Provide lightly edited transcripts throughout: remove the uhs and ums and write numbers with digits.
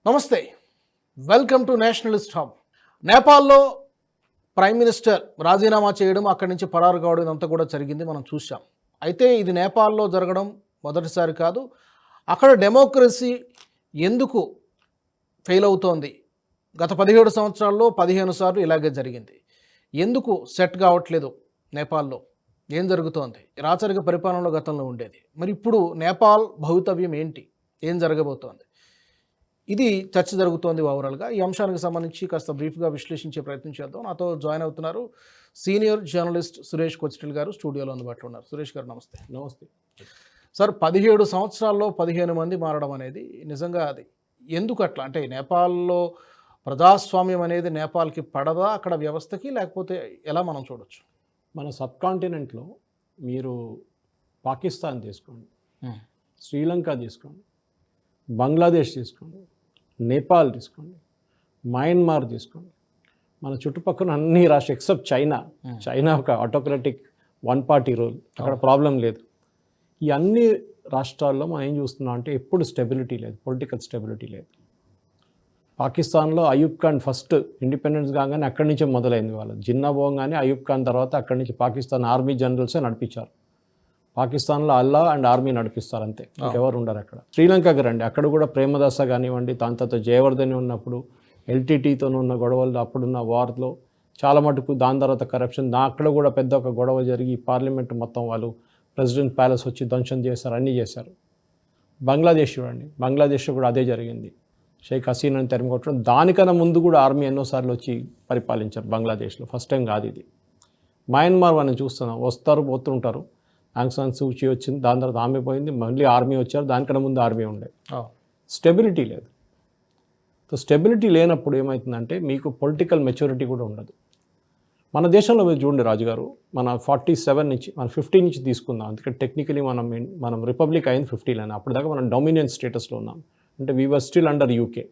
నమస్తే, welcome to Nationalist hub. నేపాల్లో prime minister రాజీనామా చేయడం, అక్కడి నుంచి పరారు కావడం ఇదంతా కూడా జరిగింది, మనం చూసాం. అయితే ఇది నేపాల్లో జరగడం మొదటిసారి కాదు. అక్కడ డెమోక్రసీ ఎందుకు ఫెయిల్ అవుతోంది? గత 17 సంవత్సరాల్లో 15 సార్లు ఇలాగే జరిగింది. ఎందుకు సెట్ కావట్లేదు నేపాల్లో? ఏం జరుగుతోంది? రాచరిక పరిపాలనలో గతంలో ఉండేది, మరి ఇప్పుడు నేపాల్ భవితవ్యం ఏంటి? ఏం జరగబోతోంది? ఇది చర్చ జరుగుతోంది ఓవరాల్గా. ఈ అంశానికి సంబంధించి కాస్త బ్రీఫ్గా విశ్లేషించే ప్రయత్నం చేద్దాం. నాతో జాయిన్ అవుతున్నారు సీనియర్ జర్నలిస్ట్ సురేష్ కొచ్చిటిల్ గారు, స్టూడియోలో అందుబాటులో ఉన్నారు. సురేష్ గారు నమస్తే. నమస్తే సార్, 17 సంవత్సరాల్లో 15 మంది మారడం అనేది నిజంగా అది ఎందుకు అట్లా? అంటే నేపాల్లో ప్రజాస్వామ్యం అనేది నేపాల్కి పడదా అక్కడ వ్యవస్థకి, లేకపోతే ఎలా మనం చూడొచ్చు? మన సబ్ కాంటినెంట్లో మీరు పాకిస్తాన్ తీసుకోండి, శ్రీలంక తీసుకోండి, బంగ్లాదేశ్ తీసుకోండి, నేపాల్ తీసుకోండి, మయన్మార్ తీసుకోండి, మన చుట్టుపక్కల అన్ని రాష్ట్రాలు ఎక్సెప్ట్ చైనా ఒక ఆటోక్రటిక్ వన్ పార్టీ రూల్, అక్కడ ప్రాబ్లం లేదు. ఈ అన్ని రాష్ట్రాల్లో మనం ఏం చూస్తున్నాం అంటే ఎప్పుడు స్టెబిలిటీ లేదు, పొలిటికల్ స్టెబిలిటీ లేదు. పాకిస్తాన్లో అయూబ్ ఖాన్ ఫస్ట్ ఇండిపెండెన్స్ కాగానే అక్కడి నుంచే మొదలైంది. వాళ్ళు జిన్నా పోగానే అయూబ్ ఖాన్ తర్వాత అక్కడి నుంచి పాకిస్తాన్ ఆర్మీ జనరల్సే నడిపించారు. పాకిస్తాన్లో అల్లా అండ్ ఆర్మీ నడిపిస్తారు, అంతే, ఇంకెవరు ఉండరు అక్కడ. శ్రీలంకకి రండి, అక్కడ కూడా ప్రేమదాస కానివ్వండి, దాని తర్వాత జయవర్ధని ఉన్నప్పుడు ఎల్టీటీతో ఉన్న గొడవలు, అప్పుడున్న వార్లో చాలా మటుకు, దాని తర్వాత కరప్షన్, అక్కడ కూడా పెద్ద ఒక గొడవ జరిగి పార్లమెంట్ మొత్తం వాళ్ళు ప్రెసిడెంట్ ప్యాలెస్ వచ్చి ధ్వంసం చేశారు, అన్నీ చేశారు. బంగ్లాదేశ్ చూడండి, బంగ్లాదేశ్లో కూడా అదే జరిగింది. షేక్ హసీనాని తరిమికొట్టడం, దానికన్నా ముందు కూడా ఆర్మీ ఎన్నోసార్లు వచ్చి పరిపాలించారు బంగ్లాదేశ్లో, ఫస్ట్ టైం కాదు ఇది. మయన్మార్ మనం చూస్తున్నాం, వస్తారు పోతుంటారు. ఆంగ్ సాన్ సూ కీ వచ్చింది, దాని తర్వాత ఆమె పోయింది, మళ్ళీ ఆర్మీ వచ్చారు, దానికన్నా ముందు ఆర్మీ ఉండే. స్టెబిలిటీ లేదు. సో స్టెబిలిటీ లేనప్పుడు ఏమవుతుందంటే మీకు పొలిటికల్ మెచ్యూరిటీ కూడా ఉండదు. మన దేశంలో మీరు చూడండి రాజుగారు, మన 47 నుంచి మన 50 నుంచి తీసుకుందాం, అందుకే టెక్నికలీ మనం రిపబ్లిక్ అయింది 50లోనే. అప్పుడు దాకా మనం డొమినియన్ స్టేటస్లో ఉన్నాం, అంటే we were still under UK.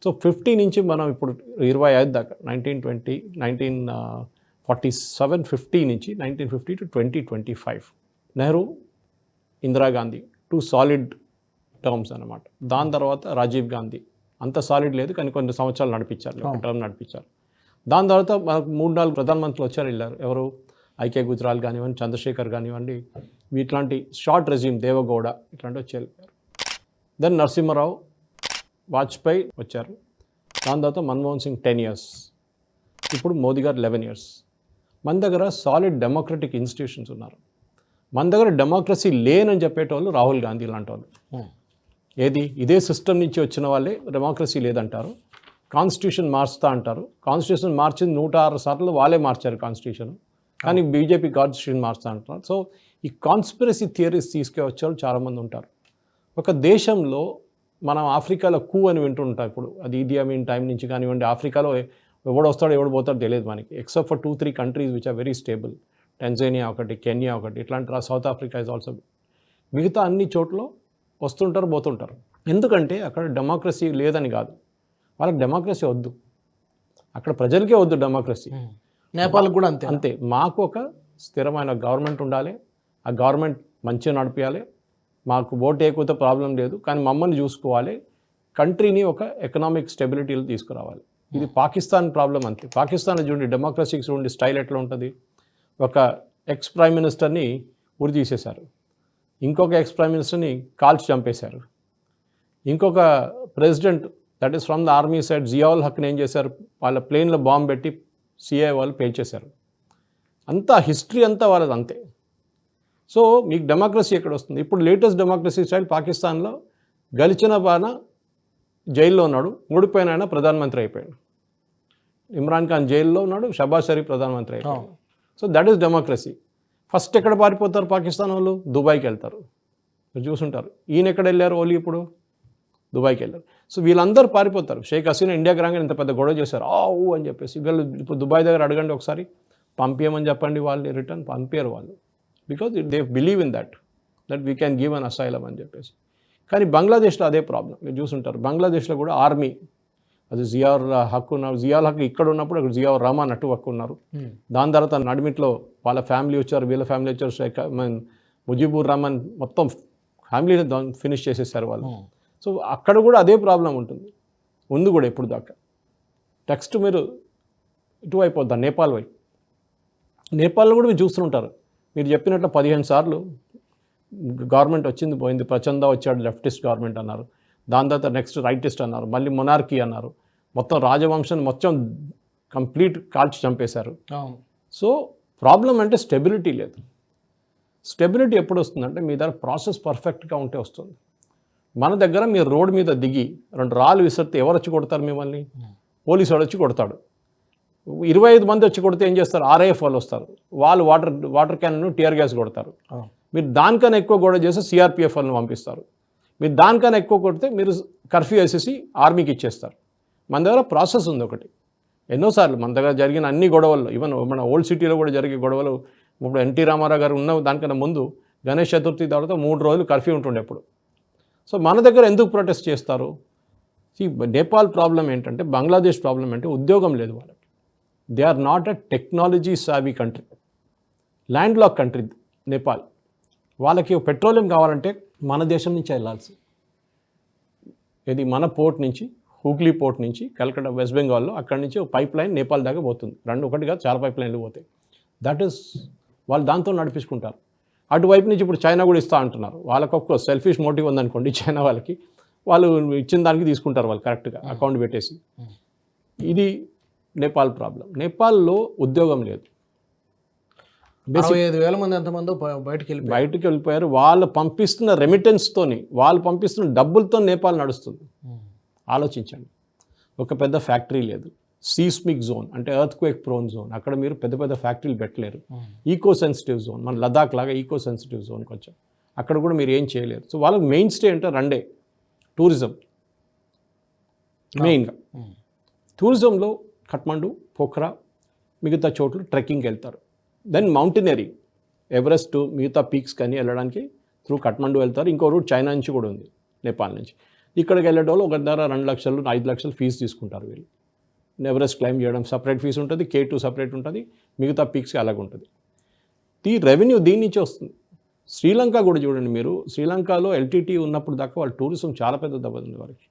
So 50 నుంచి మనం ఇప్పుడు 25 దాకా 1920 1947 50 నుంచి 1950 to 2025 Nehru, Indira Gandhi, 2 solid terms అన్నమాట. దాని తర్వాత రాజీవ్ గాంధీ, అంత సాలిడ్ లేదు కానీ కొన్ని సంవత్సరాలు నడిపించారు, ఒక టర్మ్ నడిపించారు. దాని తర్వాత మనకు 3-4 ప్రధానమంత్రులు వచ్చారు వెళ్ళారు. ఎవరు? ఐకే గుజరాల్ కానివ్వండి, చంద్రశేఖర్ కానివ్వండి, ఇట్లాంటి షార్ట్ రెజ్యూమ్, దేవగౌడ, ఇట్లాంటి వచ్చి వెళ్ళారు. దెన్ నరసింహరావు, వాజ్పేయి వచ్చారు. దాని తర్వాత మన్మోహన్ సింగ్ 10 years, ఇప్పుడు మోదీ గారు 11 years. మన దగ్గర సాలిడ్ డెమోక్రటిక్ ఇన్స్టిట్యూషన్స్ ఉన్నారు. మన దగ్గర డెమోక్రసీ లేనని చెప్పేటోళ్ళు రాహుల్ గాంధీ లాంటి వాళ్ళు. ఏది? ఇదే సిస్టమ్ నుంచి వచ్చిన వాళ్ళే డెమోక్రసీ లేదంటారు, కాన్స్టిట్యూషన్ మార్చుతా అంటారు. కాన్స్టిట్యూషన్ మార్చింది 106 సార్లు వాళ్ళే మార్చారు కాన్స్టిట్యూషన్, కానీ బీజేపీ కాన్స్టిట్యూషన్ మార్చుతా అంటారు. సో ఈ కాన్స్పిరసీ థియరీస్ తీసుకువచ్చే వాళ్ళు చాలామంది ఉంటారు. ఒక దేశంలో మనం ఆఫ్రికాలో కూ అని వింటుంటాం ఇప్పుడు, అది ఈదీ అమీన్ టైం నుంచి కానివ్వండి. ఆఫ్రికాలో ఎవడు వస్తాడో ఎవడు పోతాడో తెలియదు మనకి, except for 2-3 countries which are very stable. Tanzania ఒకటి, కెన్యా ఒకటి, ఇట్లాంటి సౌత్ ఆఫ్రికా ఇస్ ఆల్సో. మిగతా అన్ని చోట్ల వస్తుంటారు, పోతుంటారు. ఎందుకంటే అక్కడ డెమోక్రసీ లేదని కాదు, వాళ్ళకి డెమోక్రసీ వద్దు, అక్కడ ప్రజలకే వద్దు డెమోక్రసీ. నేపాల్ కూడా అంతే అంతే. మాకు ఒక స్థిరమైన గవర్నమెంట్ ఉండాలి, ఆ గవర్నమెంట్ మంచిగా నడిపించాలి, మాకు ఓటు వేయకపోతే ప్రాబ్లం లేదు, కానీ మమ్మల్ని చూసుకోవాలి, కంట్రీని ఒక ఎకనామిక్ స్టెబిలిటీలో తీసుకురావాలి. ఇది పాకిస్తాన్ ప్రాబ్లం అంతే. పాకిస్తాన్ చూడండి, డెమోక్రసీకి చూడండి స్టైల్ ఎట్లా ఉంటుంది. ఒక ఎక్స్ ప్రైమ్ మినిస్టర్ని ఉరి తీసేశారు, ఇంకొక ఎక్స్ ప్రైమ్ మినిస్టర్ని కాల్చి చంపేశారు, ఇంకొక president that is from the army side Ziaul హక్ని ఏం చేశారు, వాళ్ళ ప్లేన్లో బాంబు పెట్టి సిఐ వాళ్ళు పేల్చేశారు. అంతా హిస్టరీ అంతా వాళ్ళది అంతే. సో మీకు డెమోక్రసీ ఎక్కడ వస్తుంది? ఇప్పుడు లేటెస్ట్ డెమోక్రసీ స్టైల్ పాకిస్తాన్లో గెలిచిన బాన జైల్లో ఉన్నాడు, ఓడిపోయిన ఆయన ప్రధానమంత్రి అయిపోయాడు. ఇమ్రాన్ ఖాన్ జైల్లో ఉన్నాడు, షబాజ్ షరీఫ్ ప్రధానమంత్రి అయిపోయాడు. So that is democracy. First ఎక్కడ పారిపోతారు పాకిస్తాన్ వాళ్ళు? దుబాయ్కి వెళ్తారు. మీరు చూసుంటారు. ఈయన ఎక్కడ వెళ్ళారు? ఓలీ ఇప్పుడు దుబాయ్కి వెళ్ళారు. సో వీళ్ళందరూ పారిపోతారు. షేక్ హసీనా ఇండియాకి రాగానే ఇంత పెద్ద గొడవ చేశారు, ఊ అని చెప్పేసి. వీళ్ళు ఇప్పుడు దుబాయ్ దగ్గర అడగండి ఒకసారి, పంపించమని చెప్పండి, వాళ్ళు రిటర్న్ పంపించారు వాళ్ళు, because they believe in that we can give an asylum అని చెప్పేసి. కానీ బంగ్లాదేశ్లో అదే ప్రాబ్లం, మీరు చూసుంటారు. బంగ్లాదేశ్లో కూడా ఆర్మీ, అది జియాউর హక్ ఉన్నారు, జియాউল హక్ ఇక్కడ ఉన్నప్పుడు అక్కడ జియాউর రహమాన్ అటు హక్ ఉన్నారు. దాని తర్వాత నడిమిట్లో వాళ్ళ ఫ్యామిలీ వచ్చారు, వీళ్ళ ఫ్యామిలీ వచ్చారు, షేక్ ముజీబుర్ రహమాన్ మొత్తం ఫ్యామిలీని ఫినిష్ చేసేసారు వాళ్ళు. సో అక్కడ కూడా అదే ప్రాబ్లం ఉంటుంది, ఉంది కూడా ఇప్పుడు దాకా. నెక్స్ట్ మీరు ఇటువైపు వద్దాం, నేపాల్ వైపు. నేపాల్లో కూడా మీరు చూస్తుంటారు, మీరు చెప్పినట్లు 15 సార్లు గవర్నమెంట్ వచ్చింది పోయింది, ప్రచండ వచ్చాడు లెఫ్టిస్ట్ గవర్నమెంట్ అన్నారు, దాని తర్వాత నెక్స్ట్ రైటిస్ట్ అన్నారు, మళ్ళీ మొనార్కీ అన్నారు, మొత్తం రాజవంశాన్ని మొత్తం కంప్లీట్ కాల్చి చంపేశారు. సో ప్రాబ్లం అంటే స్టెబిలిటీ లేదు. స్టెబిలిటీ ఎప్పుడు వస్తుందంటే మీ దగ్గర ప్రాసెస్ పర్ఫెక్ట్గా ఉంటే వస్తుంది. మన దగ్గర మీరు రోడ్డు మీద దిగి 2 రాళ్ళు విసిరితే ఎవరు వచ్చి కొడతారు మిమ్మల్ని? పోలీసు వాడు వచ్చి కొడతాడు. 25 మంది వచ్చి కొడితే ఏం చేస్తారు? RAF వాళ్ళు వస్తారు, వాళ్ళు వాటర్ క్యాన్ టియర్ గ్యాస్ కొడతారు. మీరు దానికన్నా ఎక్కువ గొడవ చేస్తే CRPF వాళ్ళని పంపిస్తారు. మీరు దానికన్నా ఎక్కువ కొడితే మీరు కర్ఫ్యూ వేసేసి ఆర్మీకి ఇచ్చేస్తారు. మన దగ్గర ప్రాసెస్ ఉంది ఒకటి. ఎన్నోసార్లు మన దగ్గర జరిగిన అన్ని గొడవల్లో, ఈవెన్ మన ఓల్డ్ సిటీలో కూడా జరిగే గొడవలు, ఇప్పుడు ఎన్టీ రామారావు గారు ఉన్న దానికన్నా ముందు గణేష్ చతుర్థి తర్వాత 3 రోజులు కర్ఫ్యూ ఉంటుండే అప్పుడు. సో మన దగ్గర ఎందుకు ప్రొటెస్ట్ చేస్తారు? నేపాల్ ప్రాబ్లం ఏంటంటే, బంగ్లాదేశ్ ప్రాబ్లం అంటే ఉద్యోగం లేదు వాళ్ళకి. They are not a technology savvy country, land lock country Nepal. వాళ్ళకి పెట్రోలియం కావాలంటే మన దేశం నుంచి వెళ్ళాల్సి, ఇది మన పోర్ట్ నుంచి, హూగ్లీ పోర్ట్ నుంచి కలకత్తా వెస్ట్ బెంగాల్లో, అక్కడి నుంచి పైప్ లైన్ నేపాల్ దాకా పోతుంది. 2 ఒకటిగా చాలా పైప్ లైన్లు పోతాయి. దట్ ఈస్ వాళ్ళు దాంతో నడిపించుకుంటారు. అటువైపు నుంచి ఇప్పుడు చైనా కూడా ఇస్తా అంటున్నారు. వాళ్ళకి ఒక సెల్ఫిష్ మోటివ్ ఉందనుకోండి చైనా వాళ్ళకి, వాళ్ళు ఇచ్చిన దానికి తీసుకుంటారు వాళ్ళు కరెక్ట్గా అకౌంట్ పెట్టేసి. ఇది నేపాల్ ప్రాబ్లం. నేపాల్లో ఉద్యోగం లేదు. 65,000 మంది ఎంతమందో బయటికి వెళ్ళిపోయారు. వాళ్ళు పంపిస్తున్న రెమిటెన్స్తోని, వాళ్ళు పంపిస్తున్న డబ్బులతో నేపాల్ నడుస్తుంది. ఆలోచించండి. ఒక పెద్ద ఫ్యాక్టరీ లేదు, సీస్మిక్ జోన్ అంటే ఎర్త్ క్వేక్ ప్రోన్ జోన్, అక్కడ మీరు పెద్ద పెద్ద ఫ్యాక్టరీలు పెట్టలేరు. ఈకో సెన్సిటివ్ జోన్, మన లదాఖ్ లాగా ఈకో సెన్సిటివ్ జోన్ కొంచెం, అక్కడ కూడా మీరు ఏం చేయలేరు. సో వాళ్ళకి మెయిన్ స్టే అంటే 2 టూరిజం. మెయిన్గా టూరిజంలో కఠ్మండు, పోఖ్రా, మిగతా చోట్ల ట్రెక్కింగ్కి వెళ్తారు. దెన్ మౌంటైనరింగ్, ఎవరెస్ట్ మిగతా పీక్స్ కానీ వెళ్ళడానికి త్రూ కఠ్మండు వెళ్తారు. ఇంకో రూట్ చైనా నుంచి కూడా ఉంది, నేపాల్ నుంచి. ఇక్కడికి వెళ్ళేటోళ్ళు ఒక ధర 2 లక్షలు 5 లక్షలు ఫీజు తీసుకుంటారు వీళ్ళు. ఎవరెస్ట్ క్లైమ్ చేయడం సపరేట్ ఫీజు ఉంటుంది, K2 సపరేట్ ఉంటుంది, మిగతా పీక్స్కి అలాగ ఉంటుంది. ఈ రెవెన్యూ దీని నుంచి వస్తుంది. శ్రీలంక కూడా చూడండి మీరు, శ్రీలంకలో LTT ఉన్నప్పుడు దాకా వాళ్ళ టూరిజం చాలా పెద్ద దెబ్బతింది వాళ్ళకి.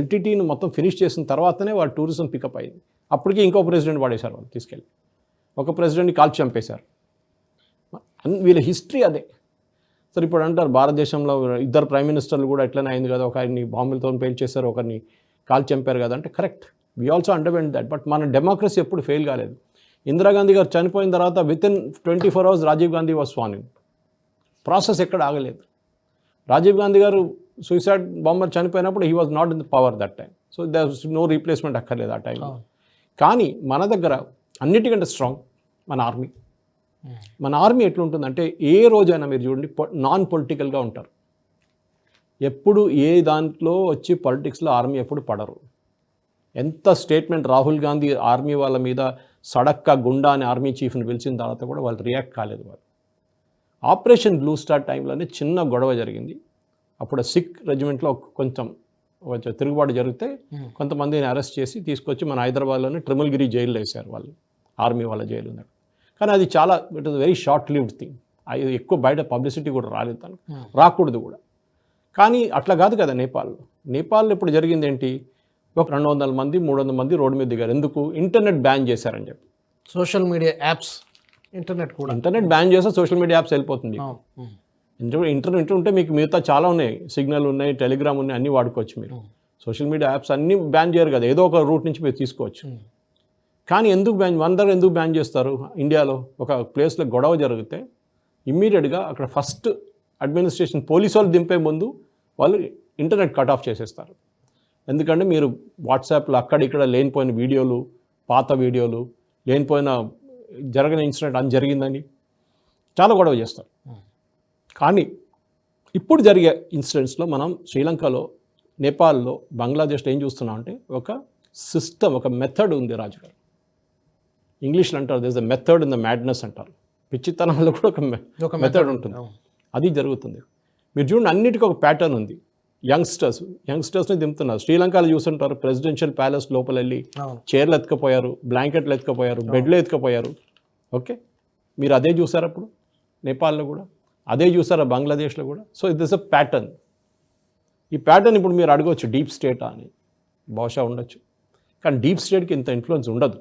LTTని మొత్తం ఫినిష్ చేసిన తర్వాతనే వాళ్ళ టూరిజం పికప్ అయింది. అప్పటికి ఇంకో ప్రెసిడెంట్ వాడేశారు వాళ్ళు తీసుకెళ్ళి, ఒక ప్రెసిడెంట్ని కాల్చి చంపేశారు. వీళ్ళ హిస్టరీ అదే. సరే ఇప్పుడు అంటారు భారతదేశంలో 2 ప్రైమ్ మినిస్టర్లు కూడా ఎట్లనే అయింది కదా, ఒకరిని బాంబులతో పేల్చేశారు, ఒకరిని కాల్చి చంపారు కదా అంటే correct, we also understand that. But మన డెమోక్రసీ ఎప్పుడు ఫెయిల్ కాలేదు. ఇందిరాగాంధీ గారు చనిపోయిన తర్వాత within 24 hours Rajiv Gandhi was Schwann in. Process ఎక్కడ ఆగలేదు. రాజీవ్ గాంధీ గారు సూసైడ్ బాంబర్ చనిపోయినప్పుడు he was not in the power that time. So there no replacement అక్కర్లేదు ఆ టైంలో. కానీ మన దగ్గర అన్నిటికంటే స్ట్రాంగ్ మన ఆర్మీ. మన ఆర్మీ ఎట్లుంటుందంటే ఏ రోజైనా మీరు చూడండి నాన్ పొలిటికల్గా ఉంటారు. ఎప్పుడు ఏ దాంట్లో వచ్చి పాలిటిక్స్లో ఆర్మీ ఎప్పుడు పడరు. ఎంత స్టేట్మెంట్ రాహుల్ గాంధీ ఆర్మీ వాళ్ళ మీద సడక్క గుండా అని ఆర్మీ చీఫ్ని పిలిచిన తర్వాత కూడా వాళ్ళు రియాక్ట్ కాలేదు. వాళ్ళు ఆపరేషన్ బ్లూ స్టార్ టైంలోనే చిన్న గొడవ జరిగింది. అప్పుడు సిక్ రెజిమెంట్లో కొంచెం తిరుగుబాటు జరిగితే కొంతమందిని అరెస్ట్ చేసి తీసుకొచ్చి మన హైదరాబాద్లోనే ట్రిమల్గిరి జైల్లో వేశారు వాళ్ళు, ఆర్మీ వాళ్ళ జైలు ఉన్నారు. కానీ అది చాలా it is very short lived thing. అది ఎక్కువ బయట పబ్లిసిటీ కూడా రాలేదు, దానికి రాకూడదు కూడా. కానీ అట్లా కాదు కదా నేపాల్లో. నేపాల్లో ఇప్పుడు జరిగింది ఏంటి, ఒక 200 మంది 300 మంది రోడ్డు మీద దిగారు. ఎందుకు? ఇంటర్నెట్ బ్యాన్ చేశారని చెప్పి. Social media apps, internet ban చేస్తే సోషల్ మీడియా యాప్స్ వెళ్ళిపోతుంది. ఇంటర్నెట్ ఉంటే మీకు మిగతా చాలా ఉన్నాయి, సిగ్నల్ ఉన్నాయి, టెలిగ్రామ్ ఉన్నాయి, అన్నీ వాడుకోవచ్చు మీరు. సోషల్ మీడియా యాప్స్ అన్నీ బ్యాన్ చేయరు కదా, ఏదో ఒక రూట్ నుంచి మీరు తీసుకోవచ్చు. కానీ ఎందుకు బ్యాన్, మన దగ్గర ఎందుకు బ్యాన్ చేస్తారు? ఇండియాలో ఒక ప్లేస్లో గొడవ జరిగితే ఇమ్మీడియట్గా అక్కడ ఫస్ట్ అడ్మినిస్ట్రేషన్ పోలీసు వాళ్ళు దింపే ముందు వాళ్ళు ఇంటర్నెట్ కట్ ఆఫ్ చేసేస్తారు. ఎందుకంటే మీరు వాట్సాప్లో అక్కడిక్కడ లేనిపోయిన వీడియోలు, పాత వీడియోలు, లేనిపోయిన జరగని ఇన్సిడెంట్ అని జరిగిందని చాలా గొడవ చేస్తారు. కానీ ఇప్పుడు జరిగే ఇన్సిడెంట్స్లో మనం శ్రీలంకలో, నేపాల్లో, బంగ్లాదేశ్లో ఏం చూస్తున్నాం అంటే ఒక సిస్టమ్, ఒక మెథడ్ ఉంది రాజుగారు. ఇంగ్లీష్లో అంటారు this the method in the madness అంటారు. పిచ్చితనంలో కూడా ఒక మెథడ్ ఉంటుంది, అది జరుగుతుంది. మీరు చూడండి అన్నిటికీ ఒక ప్యాటర్న్ ఉంది. యంగ్స్టర్స్ని దింపుతున్నారు. శ్రీలంకలో చూస్తుంటారు ప్రెసిడెన్షియల్ ప్యాలెస్ లోపల వెళ్ళి చైర్లు ఎత్తుకపోయారు, బ్లాంకెట్లు ఎత్తుకపోయారు, బెడ్లు ఎత్తుకపోయారు. ఓకే, మీరు అదే చూసారు అప్పుడు నేపాల్లో కూడా, అదే చూసారా బంగ్లాదేశ్లో కూడా. So it is a pattern. ఈ ప్యాటర్న్ ఇప్పుడు మీరు అడగవచ్చు డీప్ స్టేట్ అని, బహుశా ఉండొచ్చు, కానీ డీప్ స్టేట్కి ఇంత ఇన్ఫ్లుయెన్స్ ఉండదు.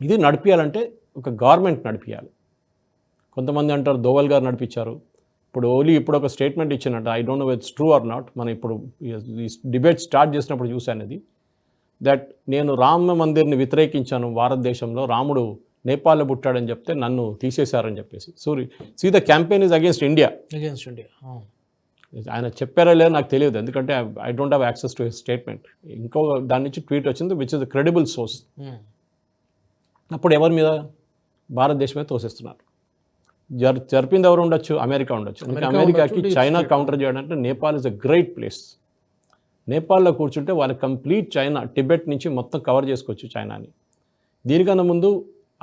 ఇది నడిపించాలంటే ఒక గవర్నమెంట్ నడిపించాలి. కొంతమంది అంటారు దోవల్ గారు నడిపించారు, ఇప్పుడు ఓలీ ఇప్పుడు ఒక స్టేట్మెంట్ ఇచ్చినట్టు, I don't know it's true or not, మనం ఇప్పుడు ఈ డిబేట్ స్టార్ట్ చేసినప్పుడు చూశాను ఇది, దట్ నేను రామ మందిర్ని వ్యతిరేకించాను భారతదేశంలో, రాముడు నేపాల్లో పుట్టాడని చెప్తే నన్ను తీసేశారని చెప్పేసి. See the campaign is against India. ఆయన చెప్పారా లేదో నాకు తెలియదు, ఎందుకంటే I don't have access to his statement. ఇంకో దాని నుంచి ట్వీట్ వచ్చింది విచ్ ఇస్ క్రెడిబుల్ సోర్స్. అప్పుడు ఎవరి మీద? భారతదేశం మీద తోసేస్తున్నారు. జరిపింది ఎవరు ఉండొచ్చు? అమెరికా ఉండొచ్చు. అమెరికాకి చైనా కౌంటర్ చేయడానికి Nepal is a great place. నేపాల్లో కూర్చుంటే వాళ్ళకి కంప్లీట్ చైనా, టిబెట్ నుంచి మొత్తం కవర్ చేసుకోవచ్చు చైనాని. దీనికన్నా ముందు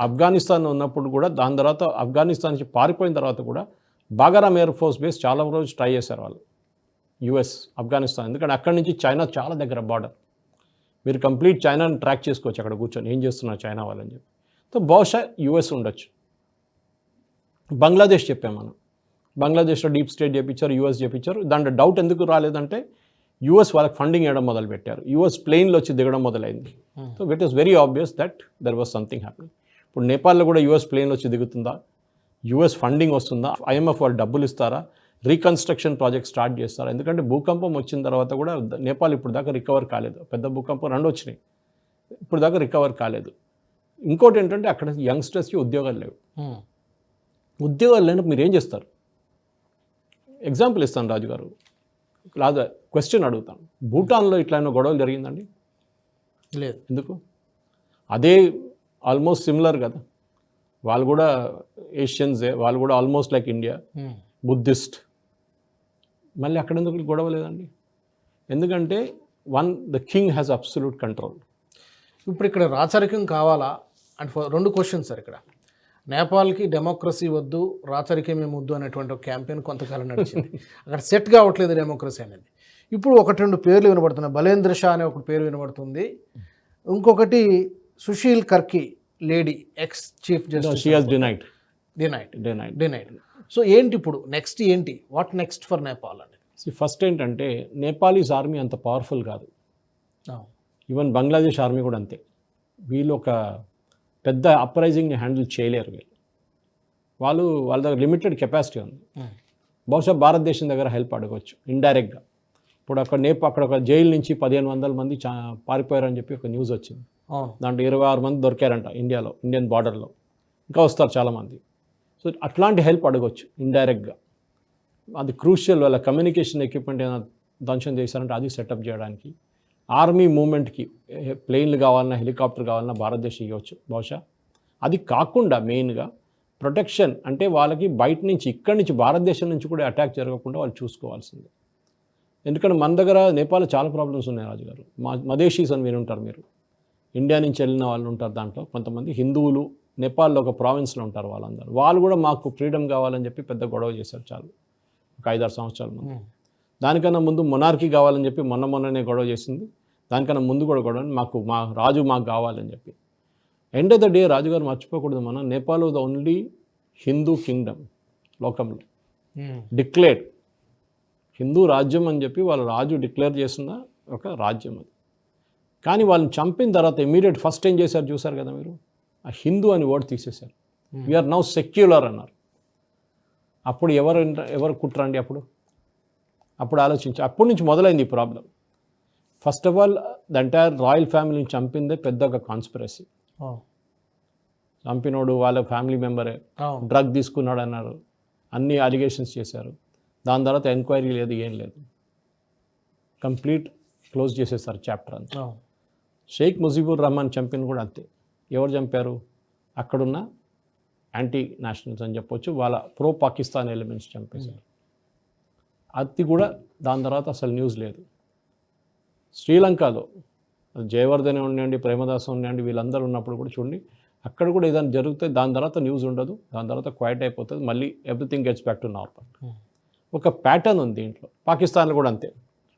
ఆఫ్ఘనిస్తాన్ ఉన్నప్పుడు కూడా, దాని తర్వాత ఆఫ్ఘనిస్తాన్ నుంచి పారిపోయిన తర్వాత కూడా బాగారామ్ ఎయిర్ ఫోర్స్ బేస్ చాలా రోజు ట్రై చేశారు వాళ్ళు, యుఎస్ ఆఫ్ఘనిస్తాన్, ఎందుకంటే అక్కడి నుంచి చైనా చాలా దగ్గర బార్డర్. మీరు కంప్లీట్ చైనాని ట్రాక్ చేసుకోవచ్చు అక్కడ కూర్చొని, ఏం చేస్తున్నారు చైనా వాళ్ళని చెప్పి. సో బహుశా యుఎస్ ఉండొచ్చు. బంగ్లాదేశ్ చెప్పాం మనం, బంగ్లాదేశ్లో డీప్ స్టేట్ చేయించారు, యుఎస్ చేయించారు. దాంట్లో డౌట్ ఎందుకు రాలేదంటే యుఎస్ వాళ్ళకి ఫండింగ్ ఇవ్వడం మొదలుపెట్టారు, యుఎస్ ప్లేన్లో వచ్చి దిగడం మొదలైంది. So it is very obvious that there was something happening. ఇప్పుడు నేపాల్లో కూడా యుఎస్ ప్లేన్లో వచ్చి దిగుతుందా? యుఎస్ ఫండింగ్ వస్తుందా? ఐఎంఎఫ్ వాళ్ళు డబ్బులు ఇస్తారా? రీకన్స్ట్రక్షన్ ప్రాజెక్ట్ స్టార్ట్ చేస్తారా? ఎందుకంటే భూకంపం వచ్చిన తర్వాత కూడా నేపాల్ ఇప్పుడు దాకా రికవర్ కాలేదు. పెద్ద భూకంపం 2 వచ్చినాయి, ఇప్పుడు దాకా రికవర్ కాలేదు. ఇంకోటి ఏంటంటే అక్కడ యంగ్స్టర్స్కి ఉద్యోగాలు లేవు. ఉద్యోగాలు లేనప్పుడు మీరు ఏం చేస్తారు? ఎగ్జాంపుల్ ఇస్తాను రాజు గారు, లేదా క్వశ్చన్ అడుగుతాను. భూటాన్లో ఇట్లా గొడవలు జరిగిందండి? లేదు. ఎందుకు? అదే ఆల్మోస్ట్ సిమిలర్ కదా, వాళ్ళు కూడా ఏషియన్సే, వాళ్ళు కూడా ఆల్మోస్ట్ లైక్ ఇండియా, బుద్ధిస్ట్. మళ్ళీ అక్కడ ఎందుకు గొడవ లేదండి? ఎందుకంటే the king has absolute control. ఇప్పుడు ఇక్కడ రాచరికం కావాలా అండ్ 2 క్వశ్చన్స్ సార్ ఇక్కడ. నేపాల్కి డెమోక్రసీ వద్దు, రాచరికమే వద్దు అనేటువంటి ఒక క్యాంపెయిన్ కొంతకాలం నడిచింది. అక్కడ సెట్ కావట్లేదు డెమోక్రసీ అనేది. ఇప్పుడు 1-2 పేర్లు వినబడుతున్నాయి. బలేంద్ర షా అనే ఒక పేరు వినబడుతుంది, ఇంకొకటి Sushil Karki lady, ex chief justice, denied. So ఏంటి ఇప్పుడు నెక్స్ట్ ఏంటి? వాట్ నెక్స్ట్ ఫర్ నేపాల్ అనేది? ఫస్ట్ ఏంటంటే నేపాలీస్ ఆర్మీ అంత పవర్ఫుల్ కాదు, ఈవెన్ బంగ్లాదేశ్ ఆర్మీ కూడా అంతే. వీళ్ళు ఒక పెద్ద అప్రైజింగ్ని హ్యాండిల్ చేయలేరు. వాళ్ళ దగ్గర లిమిటెడ్ కెపాసిటీ ఉంది. బహుశా భారతదేశం దగ్గర హెల్ప్ అడగవచ్చు ఇండైరెక్ట్గా. ఇప్పుడు అక్కడ ఒక జైలు నుంచి 1500 మంది పారిపోయారని చెప్పి ఒక న్యూస్ వచ్చింది. దాంట్లో 26 మంది దొరికారంట ఇండియాలో, ఇండియన్ బార్డర్లో. ఇంకా వస్తారు చాలామంది. సో అట్లాంటి హెల్ప్ అడగవచ్చు ఇండైరెక్ట్గా. అది క్రూషియల్. వాళ్ళ కమ్యూనికేషన్ ఎక్విప్మెంట్ ఏమైనా ధ్వంసం చేశారంటే అది సెటప్ చేయడానికి. ఆర్మీ మూమెంట్కి ప్లేన్లు కావాలన్నా, హెలికాప్టర్ కావాలన్నా భారతదేశం ఇవ్వచ్చు బహుశా. అది కాకుండా మెయిన్గా ప్రొటెక్షన్, అంటే వాళ్ళకి బయట నుంచి, ఇక్కడి నుంచి, భారతదేశం నుంచి కూడా అటాక్ జరగకుండా వాళ్ళు చూసుకోవాల్సిందే. ఎందుకంటే మన దగ్గర నేపాల్లో చాలా ప్రాబ్లమ్స్ ఉన్నాయి రాజుగారు. మదేశీస్ అని వినుంటారు మీరు, ఇండియా నుంచి వెళ్ళిన వాళ్ళు ఉంటారు. దాంట్లో కొంతమంది హిందువులు నేపాల్లో ఒక ప్రావిన్స్లో ఉంటారు. వాళ్ళు కూడా మాకు ఫ్రీడమ్ కావాలని చెప్పి పెద్ద గొడవ చేశారు చాలు, ఒక 5-6 సంవత్సరాల ముందు. దానికన్నా ముందు మొనార్కీ కావాలని చెప్పి మొన్ననే గొడవ చేసింది. దానికన్నా ముందు కూడా గొడవ, మా రాజు మాకు కావాలని చెప్పి. ఎండ్ ఆఫ్ ద డే రాజుగారు మర్చిపోకూడదు, మనం Nepal the only Hindu Kingdom లోకంలో డిక్లేర్డ్ హిందూ రాజ్యం అని చెప్పి వాళ్ళ రాజు డిక్లేర్ చేస్తున్న ఒక రాజ్యం అది. కానీ వాళ్ళని చంపిన తర్వాత ఇమీడియట్ ఫస్ట్ ఏం చేశారు చూసారు కదా మీరు, ఆ హిందూ అని వర్డ్ తీసేశారు. వీఆర్ నౌ సెక్యులర్ అన్నారు. అప్పుడు ఎవరు కుట్రండి? అప్పుడు ఆలోచించి అప్పటి నుంచి మొదలైంది ఈ problem. First of all the entire royal ఫ్యామిలీని చంపిందే పెద్ద ఒక కాన్స్పిరసీ. చంపినోడు వాళ్ళ ఫ్యామిలీ మెంబరే, డ్రగ్ తీసుకున్నాడు అన్నారు, అన్ని అలిగేషన్స్ చేశారు. దాని తర్వాత ఎంక్వైరీ లేదు, ఏం లేదు, కంప్లీట్ క్లోజ్ చేసేసారు చాప్టర్ అంతా. షేక్ ముజీబుర్ రహమాన్ చంపిన కూడా అంతే. ఎవరు చంపారు? అక్కడున్న యాంటీ నేషనల్స్ అని చెప్పొచ్చు, వాళ్ళ ప్రో పాకిస్తాన్ ఎలిమెంట్స్ చంపేశారు. అది కూడా దాని తర్వాత అసలు న్యూస్ లేదు. శ్రీలంకలో జయవర్ధన్ ఉండండి, ప్రేమదాసం ఉండండి, వీళ్ళందరూ ఉన్నప్పుడు కూడా చూడండి, అక్కడ కూడా ఏదైనా జరిగితే దాని తర్వాత న్యూస్ ఉండదు, దాని తర్వాత క్వైట్ అయిపోతుంది, మళ్ళీ everything gets back to normal. ఒక ప్యాటర్న్ ఉంది దీంట్లో. పాకిస్తాన్లో కూడా అంతే.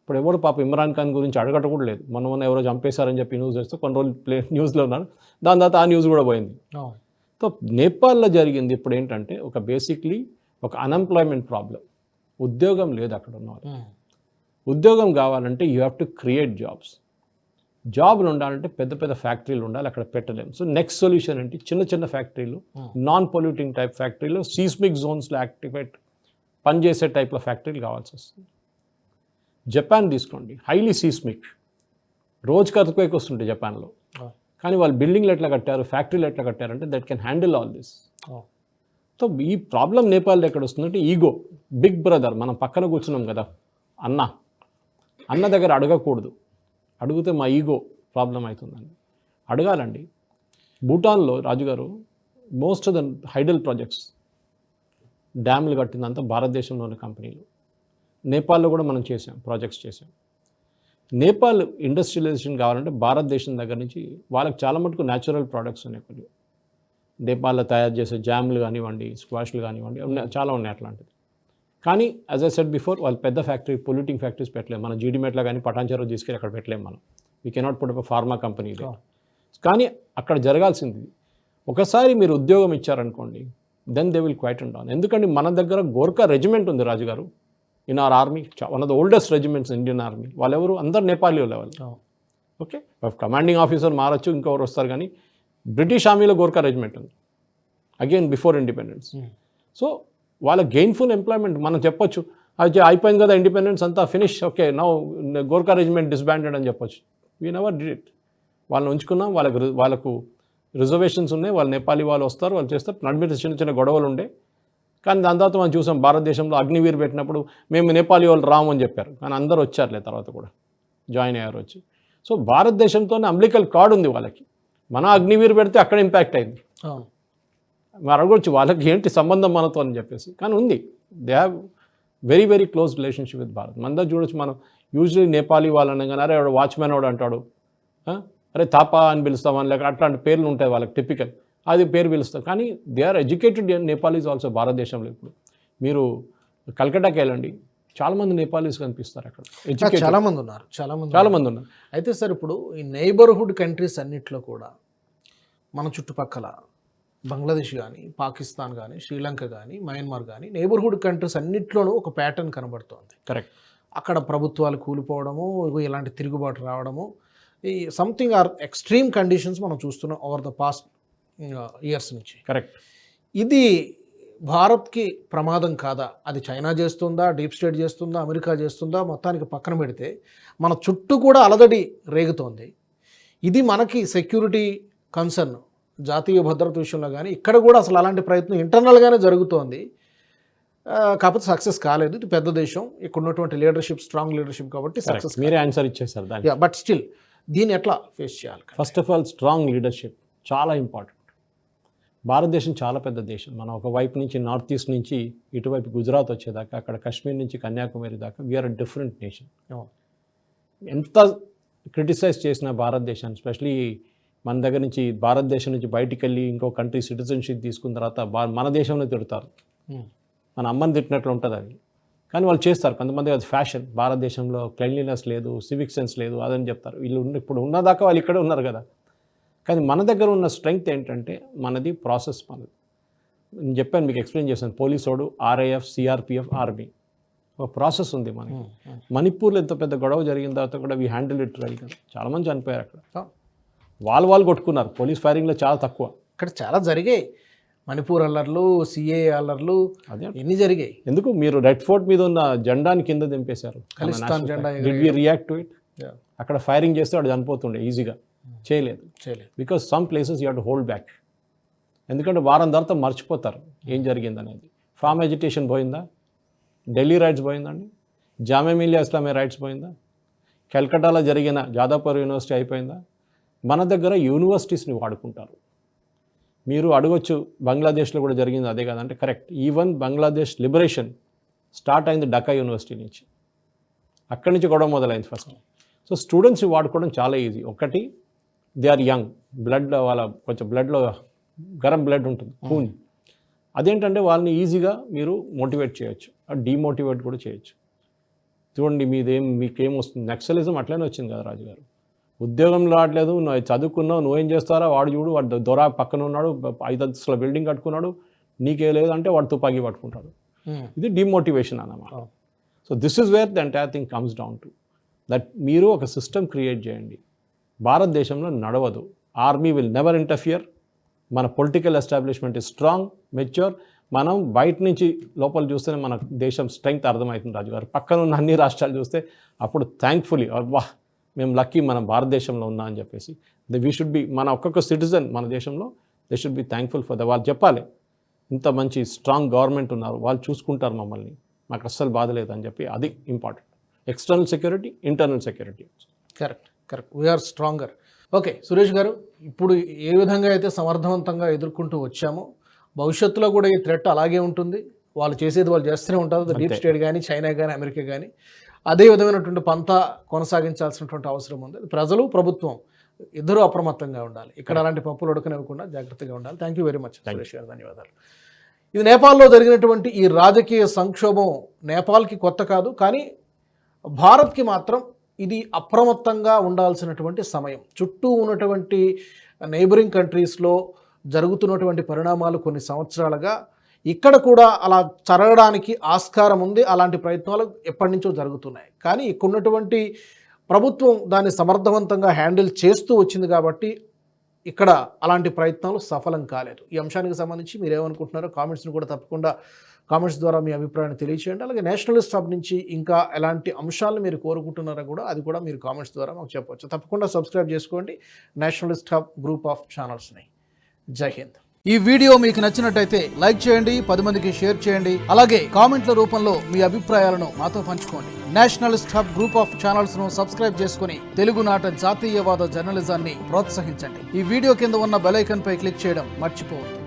ఇప్పుడు ఎవరు పాప ఇమ్రాన్ ఖాన్ గురించి అడగట కూడా లేదు. మొన్న ఎవరో చంపేశారని చెప్పి న్యూస్ చేస్తే కొన్ని రోజులు న్యూస్లో ఉన్నారు, దాని తర్వాత ఆ న్యూస్ కూడా పోయింది. సో నేపాల్లో జరిగింది ఇప్పుడు ఏంటంటే ఒక బేసిక్లీ ఒక అన్ఎంప్లాయ్మెంట్ ప్రాబ్లం, ఉద్యోగం లేదు అక్కడ ఉన్నవాళ్ళు. ఉద్యోగం కావాలంటే you have to create jobs. జాబ్లు ఉండాలంటే పెద్ద పెద్ద ఫ్యాక్టరీలు ఉండాలి, అక్కడ పెట్టలేము. సో నెక్స్ట్ సొల్యూషన్ ఏంటి, చిన్న చిన్న ఫ్యాక్టరీలు, నాన్ పొల్యూటింగ్ టైప్ ఫ్యాక్టరీలు, సీస్మిక్ జోన్స్లో యాక్టివేట్ పనిచేసే టైప్లో ఫ్యాక్టరీలు కావాల్సి వస్తుంది. జపాన్ తీసుకోండి, హైలీ సీస్మిక్, రోజుకి అర్త్క్వేక్ వస్తుంటాయి జపాన్లో, కానీ వాళ్ళు బిల్డింగ్లు ఎట్లా కట్టారు, ఫ్యాక్టరీలు ఎట్లా కట్టారంటే that can handle all this. So ఈ ప్రాబ్లం నేపాల్లో ఎక్కడ వస్తుందంటే ఈగో, బిగ్ బ్రదర్, మనం పక్కన కూర్చున్నాం కదా అన్న దగ్గర అడగకూడదు, అడిగితే మా ఈగో ప్రాబ్లం అవుతుందండి. అడగాలండి. భూటాన్లో రాజుగారు most of the hydel projects డ్యామ్లు కట్టిందంతా భారతదేశంలోని కంపెనీలు. నేపాల్లో కూడా మనం ప్రాజెక్ట్స్ చేసాం. నేపాల్ ఇండస్ట్రియలైజేషన్ కావాలంటే భారతదేశం దగ్గర నుంచి వాళ్ళకి చాలా మటుకు న్యాచురల్ ప్రోడక్ట్స్ ఉన్నాయి. కొన్ని నేపాల్లో తయారు చేసే జామ్లు కానివ్వండి, స్క్వాష్లు కానివ్వండి, చాలా ఉన్నాయి అట్లాంటిది. కానీ యాజ్ ఐ సెడ్ బిఫోర్, వాళ్ళు పెద్ద ఫ్యాక్టరీ, పొల్యూటింగ్ ఫ్యాక్టరీస్ పెట్టలేము. మన జీడిమెట్లా కానీ పటాన్చెరు తీసుకెళ్ళి అక్కడ పెట్టలేము మనం. We cannot put up pharma company. కానీ అక్కడ జరగాల్సింది, ఒకసారి మీరు ఉద్యోగం ఇచ్చారనుకోండి, then they will quiet and down. ఎందుకంటే మన దగ్గర గోర్ఖా రెజిమెంట్ ఉంది రాజుగారు, in our army, one of the oldest regiments Indian army. వాళ్ళెవరు, అందరు Nepali level. Okay, commanding officer మారచ్చు, ఇంకొకరు వస్తారు, కానీ బ్రిటిష్ ఆర్మీలో గోర్ఖా రెజిమెంట్ ఉంది, అగైన్ బిఫోర్ ఇండిపెండెన్స్. సో వాళ్ళ గెయిన్ఫుల్ ఎంప్లాయ్మెంట్ మనం చెప్పొచ్చు, అది అయిపోయింది కదా ఇండిపెండెన్స్ అంతా finish, okay now Gorkha regiment disbanded అని చెప్పొచ్చు. We never did it. వాళ్ళని ఉంచుకున్నాం, వాళ్ళకు రిజర్వేషన్స్ ఉన్నాయి, వాళ్ళు నేపాలీ వాళ్ళు వస్తారు, వాళ్ళు చేస్తారు, నడిమిట చిన్న చిన్న గొడవలు ఉండే. కానీ దాని తర్వాత మనం చూసాం భారతదేశంలో అగ్నివీర్ పెట్టినప్పుడు మేము నేపాలీ వాళ్ళు రాము అని చెప్పారు, కానీ అందరూ వచ్చారులే తర్వాత కూడా జాయిన్ అయ్యారు వచ్చి. సో భారతదేశంతోనే అంబ్లికల్ కార్డ్ ఉంది వాళ్ళకి. మన అగ్నివీర్ పెడితే అక్కడ ఇంపాక్ట్ అయింది. మరి అడగొచ్చు వాళ్ళకి ఏంటి సంబంధం మనతో అని చెప్పేసి, కానీ ఉంది. They have very very close relationship with Bharat. మనదా చూడొచ్చు, మనం యూజువలీ నేపాలీ వాళ్ళని కానీ అరే వాచ్మెన్ వాడు అంటాడు, అరే తాపా అని పిలుస్తామని, లేక అట్లాంటి పేర్లు ఉంటాయి వాళ్ళకి టిపికల్, అది పేరు పిలుస్తాం. కానీ they are educated Nepalis also భారతదేశంలో. ఇప్పుడు మీరు కల్కటాకి వెళ్ళండి, చాలామంది నేపాలీస్ కనిపిస్తారు అక్కడ, చాలామంది ఉన్నారు. అయితే సార్, ఇప్పుడు ఈ నైబర్హుడ్ కంట్రీస్ అన్నిట్లో కూడా మన చుట్టుపక్కల బంగ్లాదేశ్ కానీ, పాకిస్తాన్ కానీ, శ్రీలంక కానీ, మయన్మార్ కానీ, నైబర్హుడ్ కంట్రీస్ అన్నిట్లోనూ ఒక ప్యాటర్న్ కనబడుతోంది. కరెక్ట్. అక్కడ ప్రభుత్వాలు కూలిపోవడము, ఇలాంటి తిరుగుబాటు రావడము, ఈ సంథింగ్ ఆర్ ఎక్స్ట్రీమ్ కండిషన్స్ మనం చూస్తున్నాం ఓవర్ ద పాస్ట్ ఇయర్స్ నుంచి. కరెక్ట్. ఇది భారత్కి ప్రమాదం కాదా? అది చైనా చేస్తుందా, డీప్ స్టేట్ చేస్తుందా, అమెరికా చేస్తుందా, మొత్తానికి పక్కన పెడితే మన చుట్టూ కూడా అలజడి రేగుతోంది. ఇది మనకి సెక్యూరిటీ కన్సర్న్, జాతీయ భద్రత విషయంలో కానీ ఇక్కడ కూడా అసలు అలాంటి ప్రయత్నం ఇంటర్నల్గానే జరుగుతోంది. కాకపోతే సక్సెస్ కాలేదు. ఇది పెద్ద దేశం, ఇక్కడ ఉన్నటువంటి లీడర్షిప్ స్ట్రాంగ్ లీడర్షిప్ కాబట్టి సక్సెస్. మీరే ఆన్సర్ ఇచ్చేసారు దాన్ని. బట్ స్టిల్ దీన్ని ఎట్లా ఫేస్ చేయాలి? First of all strong leadership చాలా ఇంపార్టెంట్. భారతదేశం చాలా పెద్ద దేశం. మనం ఒకవైపు నుంచి నార్త్ ఈస్ట్ నుంచి ఇటువైపు గుజరాత్ వచ్చేదాకా, అక్కడ కాశ్మీర్ నుంచి కన్యాకుమారి దాకా వీఆర్ అ డిఫరెంట్ నేషన్. ఎంత క్రిటిసైజ్ చేసిన భారతదేశాన్ని, ఎస్పెషలీ మన దగ్గర నుంచి భారతదేశం నుంచి బయటికి వెళ్ళి ఇంకో కంట్రీ సిటిజన్షిప్ తీసుకున్న తర్వాత మన దేశంలో తిడతారు, మన అమ్మని తిట్టినట్లు ఉంటుంది అది. కానీ వాళ్ళు చేస్తారు కొంతమంది, అది ఫ్యాషన్. భారతదేశంలో క్లెన్లీనెస్ లేదు, సివిక్ సెన్స్ లేదు, అదని చెప్తారు. వీళ్ళు ఇప్పుడు ఉన్నదాకా వాళ్ళు ఇక్కడే ఉన్నారు కదా. కానీ మన దగ్గర ఉన్న స్ట్రెంగ్త్ ఏంటంటే మనది ప్రాసెస్. మనది నేను చెప్పాను, మీకు ఎక్స్ప్లెయిన్ చేశాను. పోలీసోడు, RAF, CRPF, ఆర్మీ, ఒక ప్రాసెస్ ఉంది మనకి. మణిపూర్లో ఎంత పెద్ద గొడవ జరిగిన తర్వాత కూడా వీ హ్యాండిల్ ఇట్ వెల్ కదా. చాలామంది చనిపోయారు అక్కడ, వాళ్ళు కొట్టుకున్నారు. పోలీస్ ఫైరింగ్లో చాలా తక్కువ. ఇక్కడ చాలా జరిగాయి, మణిపూర్ అల్లర్లు, CAA అల్లర్లు, అదే ఎన్ని జరిగాయి. ఎందుకు మీరు రెడ్ ఫోర్ట్ మీద ఉన్న జెండాని కింద దింపేశారు, ఖలిస్తాన్ జెండా. Did we react to it? అక్కడ ఫైరింగ్ చేస్తే వాడు చనిపోతుండే ఈజీగా. చేయలేదు. Because some places you have to hold back. ఎందుకంటే వారం తర్వాత మర్చిపోతారు ఏం జరిగిందనేది. ఫామ్ ఎజిటేషన్ పోయిందా? ఢిల్లీ రైట్స్ పోయిందండి? జామియా మిలియా ఇస్లామియా రైట్స్ పోయిందా? కల్కటాలో జరిగిన జాదవ్పూర్ యూనివర్సిటీ అయిపోయిందా? మన దగ్గర యూనివర్సిటీస్ని వాడుకుంటారు. మీరు అడగొచ్చు బంగ్లాదేశ్లో కూడా జరిగింది అదే కదంటే correct. Even Bangladesh liberation start అయింది ఢాకా యూనివర్సిటీ నుంచి. అక్కడి నుంచి గొడవ మొదలైంది ఫస్ట్. సో స్టూడెంట్స్ని వాడుకోవడం చాలా ఈజీ. ఒకటి, దే ఆర్ యంగ్, బ్లడ్ వాళ్ళ కొంచెం బ్లడ్లో గరం బ్లడ్ ఉంటుంది, ఖూన్. అదేంటంటే వాళ్ళని ఈజీగా మీరు మోటివేట్ చేయొచ్చు, డీమోటివేట్ కూడా చేయొచ్చు. చూడండి మీకేం వస్తుంది, నక్సలిజం అట్లనే వచ్చింది కదా రాజుగారు. ఉద్యోగం రావట్లేదు, నువ్వు చదువుకున్నావు, నువ్వేం చేస్తారా, వాడు చూడు, వాడు దొర పక్కన ఉన్నాడు, 5 అంతస్తుల బిల్డింగ్ కట్టుకున్నాడు, నీకే లేదు అంటే వాడు తుపాకీ పట్టుకుంటాడు. ఇది డిమోటివేషన్ అన్నమాట. So this is where the entire thing comes down to that మీరు ఒక సిస్టమ్ క్రియేట్ చేయండి. భారతదేశంలో నడవదు. Army will never interfere. మన political establishment is strong, mature. మనం బయట నుంచి లోపల చూస్తేనే మన దేశం స్ట్రెంగ్త్ అర్థమవుతుంది. రాజు గారు పక్కన ఉన్న అన్ని రాష్ట్రాలు చూస్తే అప్పుడు థ్యాంక్ఫుల్లీ వాహ్ మేము లక్కీ మనం భారతదేశంలో ఉన్నా అని చెప్పేసి వీ షుడ్ బి, మన ఒక్కొక్క సిటిజన్ మన దేశంలో they should be thankful for the. వాళ్ళు చెప్పాలి ఇంత మంచి స్ట్రాంగ్ గవర్నమెంట్ ఉన్నారు, వాళ్ళు చూసుకుంటారు మమ్మల్ని, మాకు అస్సలు బాధ లేదని చెప్పి. అది important. External security, internal security. Correct, we are stronger. Okay Suresh గారు, ఇప్పుడు ఏ విధంగా అయితే సమర్థవంతంగా ఎదుర్కొంటూ వచ్చామో భవిష్యత్తులో కూడా ఈ థ్రెట్ అలాగే ఉంటుంది. వాళ్ళు చేసేది వాళ్ళు చేస్తూనే ఉంటారు. డీప్ స్టేట్ కానీ, చైనా కానీ, అమెరికా కానీ అదే విధమైనటువంటి పంతా కొనసాగించాల్సినటువంటి అవసరం ఉంది. ప్రజలు, ప్రభుత్వం ఇద్దరూ అప్రమత్తంగా ఉండాలి. ఇక్కడ అలాంటి పప్పులు ఉడకనివ్వకుండా జాగ్రత్తగా ఉండాలి. Thank you very much Suresh గారు, ధన్యవాదాలు. ఇది నేపాల్లో జరిగినటువంటి ఈ రాజకీయ సంక్షోభం నేపాల్కి కొత్త కాదు, కానీ భారత్కి మాత్రం ఇది అప్రమత్తంగా ఉండాల్సినటువంటి సమయం. చుట్టూ ఉన్నటువంటి నైబరింగ్ కంట్రీస్లో జరుగుతున్నటువంటి పరిణామాలు కొన్ని సంవత్సరాలుగా ఇక్కడ కూడా అలా జరగడానికి ఆస్కారం ఉంది. అలాంటి ప్రయత్నాలు ఎప్పటి నుంచో జరుగుతున్నాయి. కానీ ఇక్కడ ఉన్నటువంటి ప్రభుత్వం దాన్ని సమర్థవంతంగా హ్యాండిల్ చేస్తూ వచ్చింది కాబట్టి ఇక్కడ అలాంటి ప్రయత్నాలు సఫలం కాలేదు. ఈ అంశానికి సంబంధించి మీరు ఏమనుకుంటున్నారో కామెంట్స్ని కూడా తప్పకుండా కామెంట్స్ ద్వారా మీ అభిప్రాయాన్ని తెలియచేయండి. అలాగే నేషనలిస్ట్ హబ్ నుంచి ఇంకా ఎలాంటి అంశాలను మీరు కోరుకుంటున్నారో కూడా అది కూడా మీరు కామెంట్స్ ద్వారా మాకు చెప్పవచ్చు. తప్పకుండా సబ్స్క్రైబ్ చేసుకోండి నేషనలిస్ట్ హబ్ గ్రూప్ ఆఫ్ ఛానల్స్ని. జై హింద్. ఈ వీడియో మీకు నచ్చినట్టయితే లైక్ చేయండి, 10 మందికి షేర్ చేయండి. అలాగే కామెంట్ల రూపంలో మీ అభిప్రాయాలను మాతో పంచుకోండి. Nationalist hub group of channels ను సబ్స్క్రైబ్ చేసుకుని తెలుగునాట జాతీయవాద జర్నలిజాన్ని ప్రోత్సహించండి. ఈ వీడియో కింద ఉన్న బెల్ ఐకాన్ పై క్లిక్ చేయడం మర్చిపోవద్దు.